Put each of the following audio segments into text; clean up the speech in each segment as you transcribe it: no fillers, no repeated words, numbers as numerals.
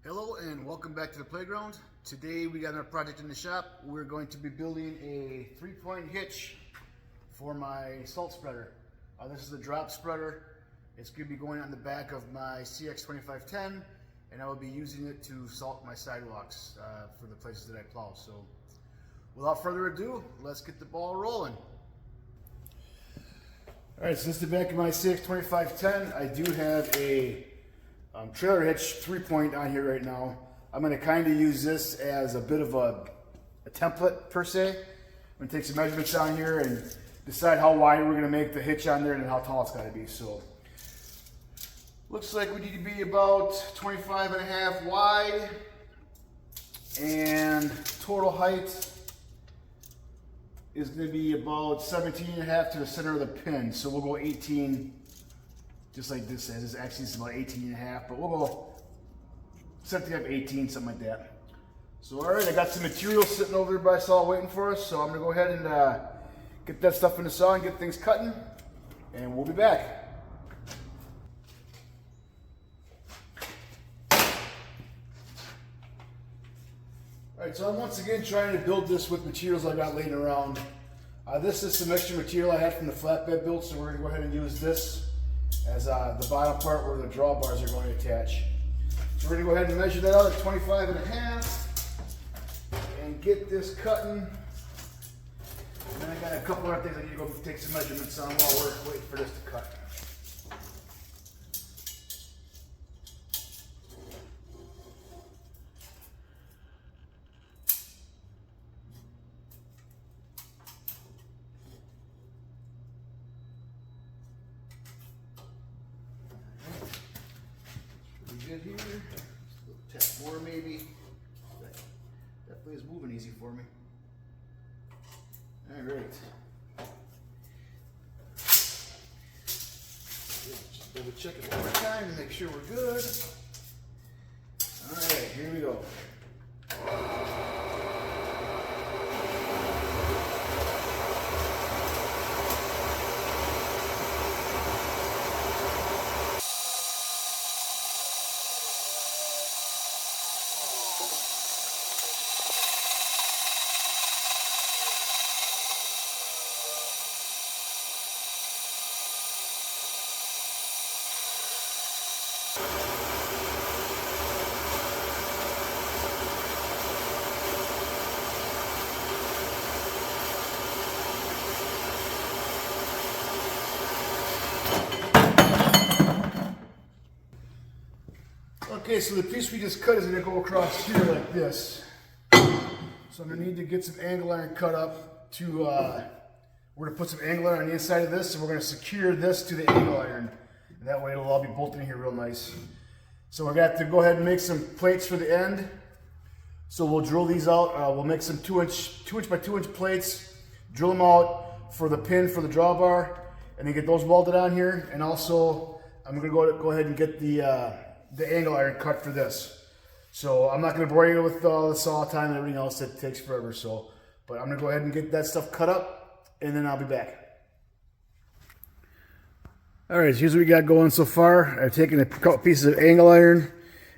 Hello and welcome back to the playground. Today we got another project in the shop. We're going to be building a 3-point hitch for my salt spreader. This is a drop spreader. It's going to be going on the back of my CX2510 and I will be using it to salt my sidewalks for the places that I plow. So without further ado, let's get the ball rolling. Alright, so this is the back of my CX2510. I do have a trailer hitch 3-point on here right now. I'm going to kind of use this as a bit of a template per se. I'm going to take some measurements on here and decide how wide we're going to make the hitch on there and how tall it's got to be. So looks like we need to be about 25.5 wide, and total height is going to be about 17.5 to the center of the pin. So we'll go 18. Just like this says, this actually is about 18.5, but we'll go 17.5, 18, something like that. So all right, I got some material sitting over there by saw waiting for us, so I'm gonna go ahead and get that stuff in the saw and get things cutting, and we'll be back. All right, so I'm once again trying to build this with materials I got laying around. This is some extra material I had from the flatbed build, so we're gonna go ahead and use this as the bottom part where the drawbars are going to attach. So we're going to go ahead and measure that out at 25.5 and get this cutting. And then I got a couple other things I need to go take some measurements on while we're waiting for this to cut. Good here. Just a little tap more maybe. That definitely is moving easy for me. All right. Just double check it one more time to make sure we're good. All right, here we go. Okay, so the piece we just cut is going to go across here like this. So I'm going to need to get some angle iron cut up to, we're going to put some angle iron on the inside of this, and we're going to secure this to the angle iron. And that way it'll all be bolted in here real nice. So we're going to have to go ahead and make some plates for the end. So we'll drill these out. We'll make some 2-inch by 2-inch plates, drill them out for the pin for the drawbar, and then get those welded on here. And also, I'm going to go ahead and get the angle iron cut for this. So I'm not going to bore you with the saw time and everything else that takes forever. But I'm going to go ahead and get that stuff cut up, and then I'll be back. All right, so here's what we got going so far. I've taken a couple pieces of angle iron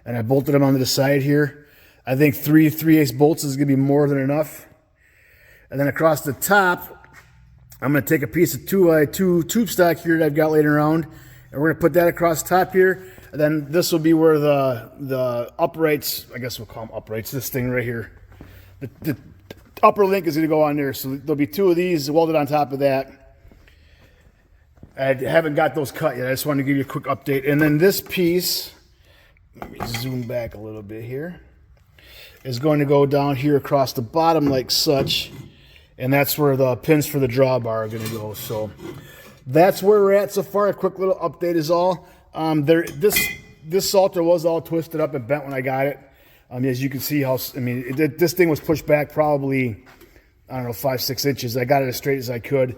and I bolted them onto the side here. I think 3 3/8 bolts is going to be more than enough. And then across the top, I'm going to take a piece of 2x2 tube stock here that I've got laying around, and we're going to put that across the top here. And then this will be where the uprights, I guess we'll call them uprights, this thing right here. The upper link is going to go on there. So there'll be 2 of these welded on top of that. I haven't got those cut yet. I just wanted to give you a quick update. And then this piece, let me zoom back a little bit here, is going to go down here across the bottom like such. And that's where the pins for the drawbar are going to go. So that's where we're at so far. A quick little update is all. This salter was all twisted up and bent when I got it. As you can see how, this thing was pushed back probably, I don't know, 5-6 inches. I got it as straight as I could.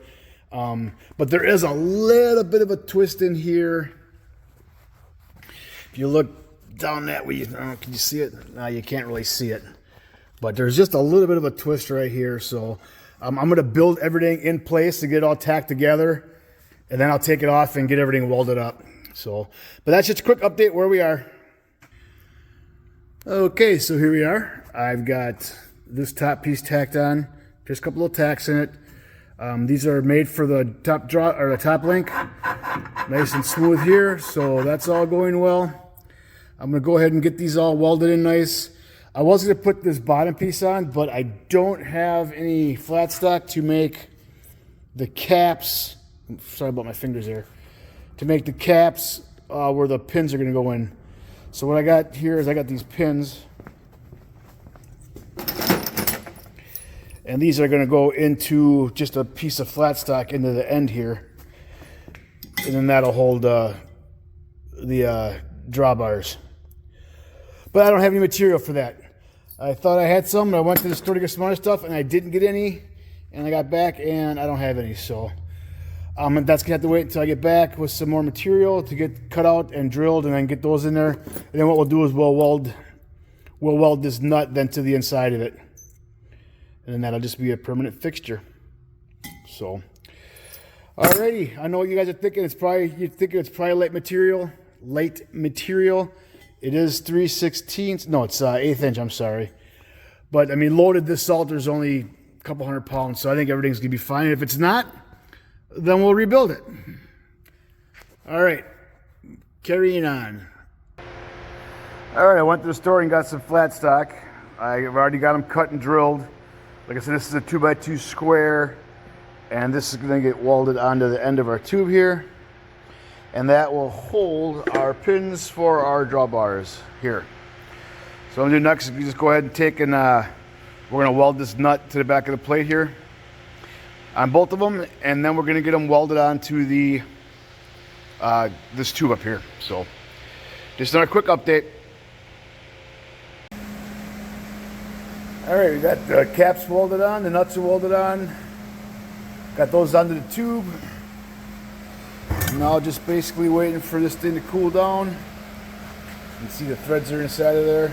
But there is a little bit of a twist in here. If you look down that way, can you see it? No, you can't really see it. But there's just a little bit of a twist right here. So I'm going to build everything in place to get it all tacked together. And then I'll take it off and get everything welded up. So, but that's just a quick update where we are. Okay, so here we are. I've got this top piece tacked on, just a couple of tacks in it. These are made for the top draw or the top link, nice and smooth here. So that's all going well. I'm gonna go ahead and get these all welded in nice. I was gonna put this bottom piece on, but I don't have any flat stock to make the caps. Sorry about my fingers there. To make the caps where the pins are gonna go in. So what I got here is I got these pins, and these are going to go into just a piece of flat stock into the end here, and then that'll hold the drawbars. But I don't have any material for that. I thought I had some, and I went to the store to get some other stuff, and I didn't get any, and I got back, and I don't have any. So and that's gonna have to wait until I get back with some more material to get cut out and drilled, and then get those in there. And then what we'll do is we'll weld this nut then to the inside of it, and then that'll just be a permanent fixture. So, alrighty, I know what you guys are thinking. You're thinking it's probably light material. It is 3/16. No, it's 1/8 inch. I'm sorry, but I mean loaded. This Salter is only a couple hundred pounds, so I think everything's gonna be fine. If it's not, then we'll rebuild it. All right, carrying on. All right, I went to the store and got some flat stock. I've already got them cut and drilled. Like I said, this is a 2x2 square, and this is gonna get welded onto the end of our tube here. And that will hold our pins for our drawbars here. So I'm gonna do next, you just go ahead and take and we're gonna weld this nut to the back of the plate here on both of them, and then we're going to get them welded onto the this tube up here. So just another quick update. All right, we got the caps welded on, the nuts are welded on, got those onto the tube. Now just basically waiting for this thing to cool down. You can see the threads are inside of there.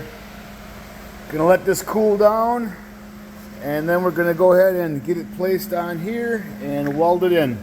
Gonna let this cool down, and then we're going to go ahead and get it placed on here and weld it in.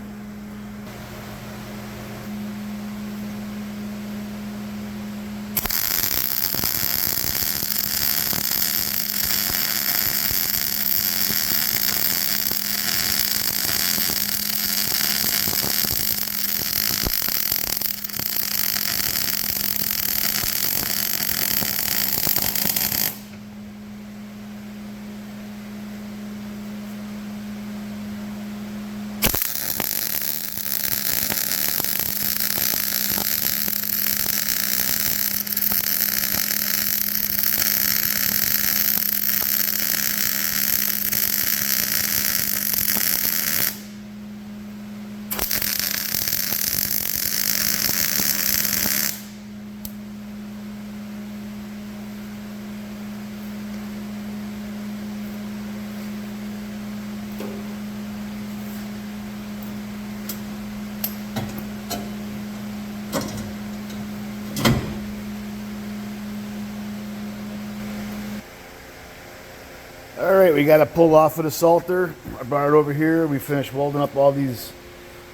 All right, we got to pull off of the Salter. I brought it over here. We finished welding up all these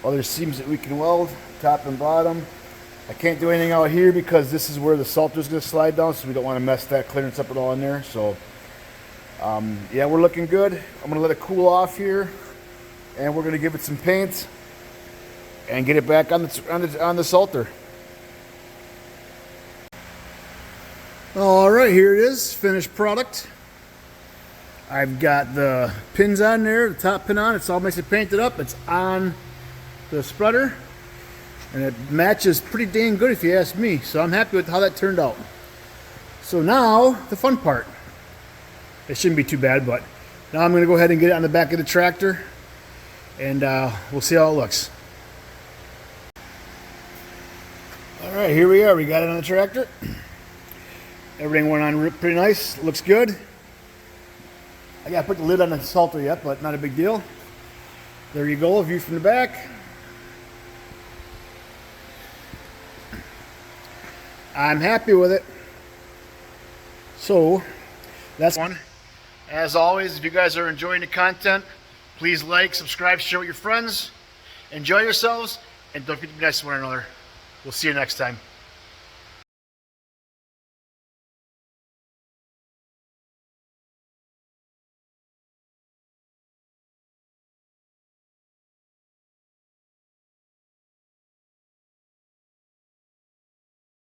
other seams that we can weld, top and bottom. I can't do anything out here because this is where the Salter is going to slide down, so we don't want to mess that clearance up at all in there. So, yeah, we're looking good. I'm going to let it cool off here, and we're going to give it some paint and get it back on the Salter. All right, here it is, finished product. I've got the pins on there, the top pin on, it's all nicely painted up. It's on the spreader, and it matches pretty dang good if you ask me. So I'm happy with how that turned out. So now, the fun part. It shouldn't be too bad, but now I'm gonna go ahead and get it on the back of the tractor, and we'll see how it looks. All right, here we are, we got it on the tractor. Everything went on pretty nice, looks good. I gotta put the lid on the Salter yet, but not a big deal. There you go, a view from the back. I'm happy with it. So, that's one. As always, if you guys are enjoying the content, please like, subscribe, share with your friends. Enjoy yourselves, and don't forget to be nice to one another. We'll see you next time.